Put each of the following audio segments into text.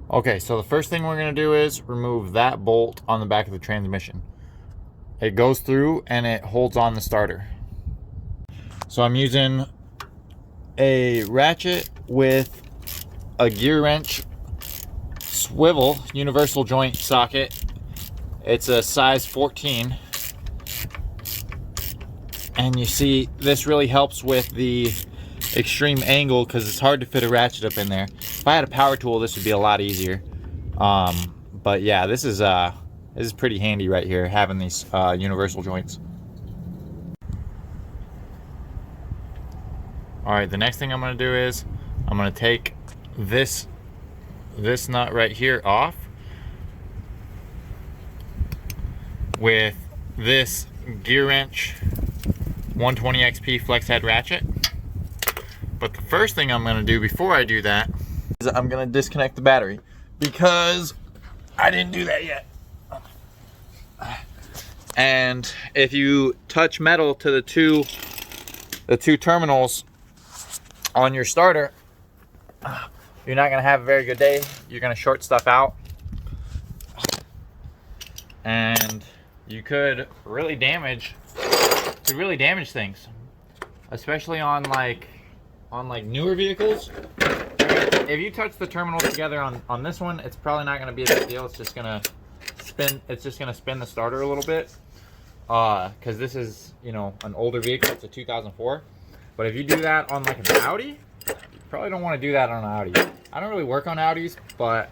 Okay, so the first thing we're going to do is remove that bolt on the back of the transmission. It goes through and it holds on the starter. So I'm using a ratchet with a gear wrench swivel universal joint socket. It's a size 14. And you see, this really helps with the extreme angle because it's hard to fit a ratchet up in there. If I had a power tool, this would be a lot easier. But yeah, this is pretty handy right here, having these universal joints. All right, the next thing I'm going to do is I'm going to take this nut right here off with this gear wrench 120 XP flex head ratchet. But the first thing I'm going to do before I do that is I'm going to disconnect the battery, because I didn't do that yet. And if you touch metal to the two terminals on your starter, you're not going to have a very good day. You're going to short stuff out, and you could really damage things, especially on like newer vehicles. If you touch the terminals together on this one, it's probably not going to be a big deal. It's just going to spin the starter a little bit, because this is, you know, an older vehicle. It's a 2004. But if you do that on like an Audi, you probably don't want to do that on an Audi. I don't really work on Audis, but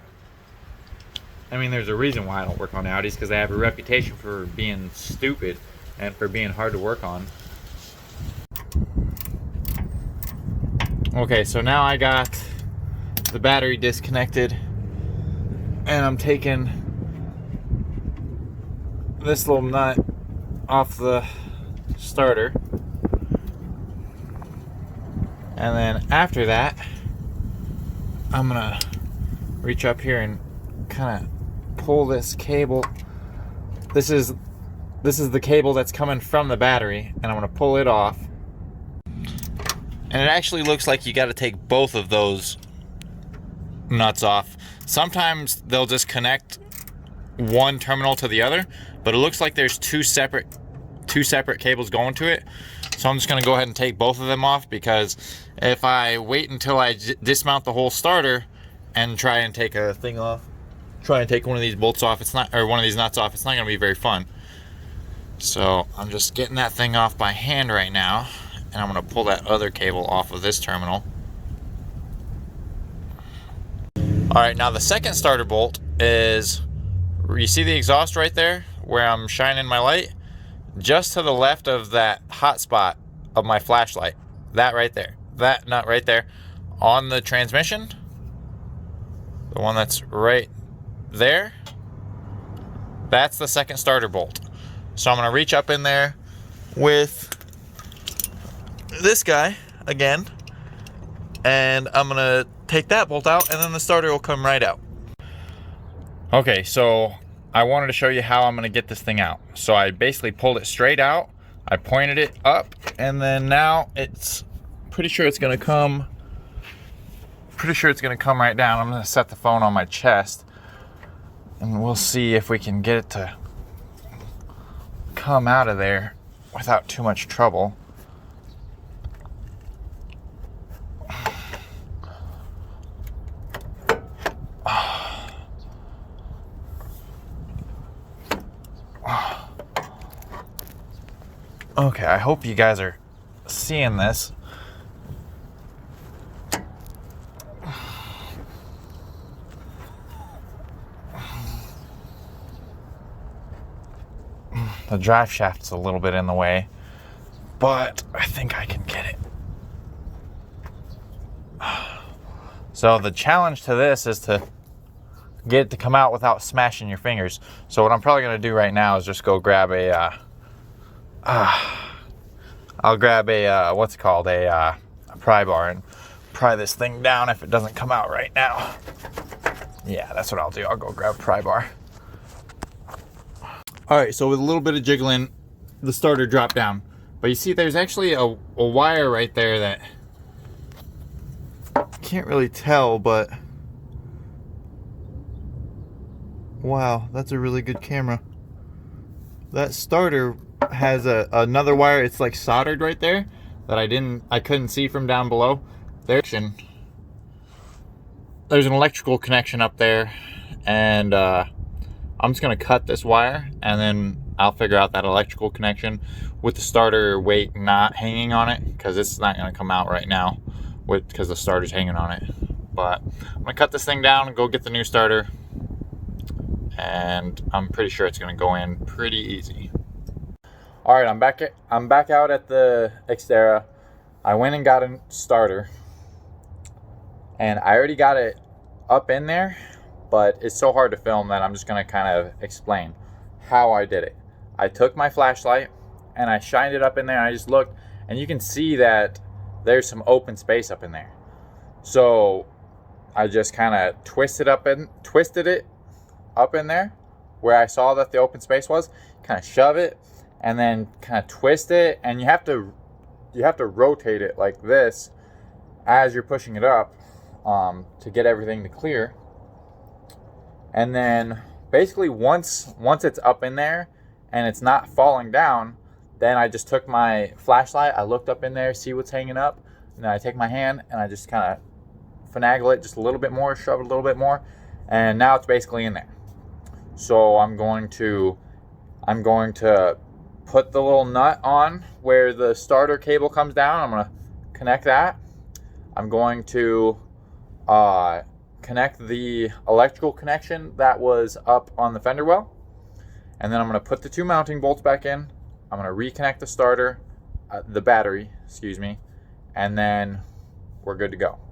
I mean, there's a reason why I don't work on Audis, because they have a reputation for being stupid and for being hard to work on. Okay, so now I got the battery disconnected, and I'm taking this little nut off the starter. And then after that, I'm gonna reach up here and kind of pull this cable. This is the cable that's coming from the battery, and I'm gonna pull it off. And it actually looks like you got to take both of those nuts off. Sometimes they'll just connect one terminal to the other, but it looks like there's two separate cables going to it. So I'm just going to go ahead and take both of them off, because if I wait until I dismount the whole starter and try and take a thing off, try and take one of these bolts off, or one of these nuts off, it's not going to be very fun. So I'm just getting that thing off by hand right now, and I'm going to pull that other cable off of this terminal. All right, now the second starter bolt is, you see the exhaust right there where I'm shining my light? Just to the left of that hot spot of my flashlight. That right there. That nut right there on the transmission. The one that's right there. That's the second starter bolt. So I'm going to reach up in there with this guy again, and I'm going to take that bolt out, and then the starter will come right out. Okay, so I wanted to show you how I'm going to get this thing out. So I basically pulled it straight out, I pointed it up, and then now it's pretty sure it's going to come right down. I'm going to set the phone on my chest, and we'll see if we can get it to come out of there without too much trouble. Okay, I hope you guys are seeing this. The drive shaft's a little bit in the way, but I think I can get it. So the challenge to this is to get it to come out without smashing your fingers. So what I'm probably going to do right now is just go grab a I'll grab a what's it called, a pry bar, and pry this thing down if it doesn't come out right now. Yeah, that's what I'll do. I'll go grab a pry bar. All right, so with a little bit of jiggling, the starter dropped down. But you see there's actually a wire right there that I can't really tell, but Wow, that's a really good camera. That starter has another wire. It's like soldered right there that I couldn't see from down below. There's an electrical connection up there, and I'm just gonna cut this wire and then I'll figure out that electrical connection with the starter weight not hanging on it, because it's not gonna come out right now because the starter's hanging on it. But I'm gonna cut this thing down and go get the new starter, and I'm pretty sure it's gonna go in pretty easy. All right, I'm back out at the Xterra. I went and got a starter, and I already got it up in there, but it's so hard to film that I'm just gonna kind of explain how I did it. I took my flashlight and I shined it up in there, and I just looked, and you can see that there's some open space up in there. So I just kind of twisted it up in there where I saw that the open space was, kind of shove it and then kind of twist it, and you have to rotate it like this as you're pushing it up to get everything to clear. And then basically once it's up in there and it's not falling down, then I just took my flashlight, I looked up in there, see what's hanging up, and then I take my hand and I just kind of finagle it just a little bit more, shove it a little bit more, and now it's basically in there. So I'm going to put the little nut on where the starter cable comes down. I'm going to connect that. I'm going to connect the electrical connection that was up on the fender well, and then I'm going to put the two mounting bolts back in. I'm going to reconnect the battery, and then we're good to go.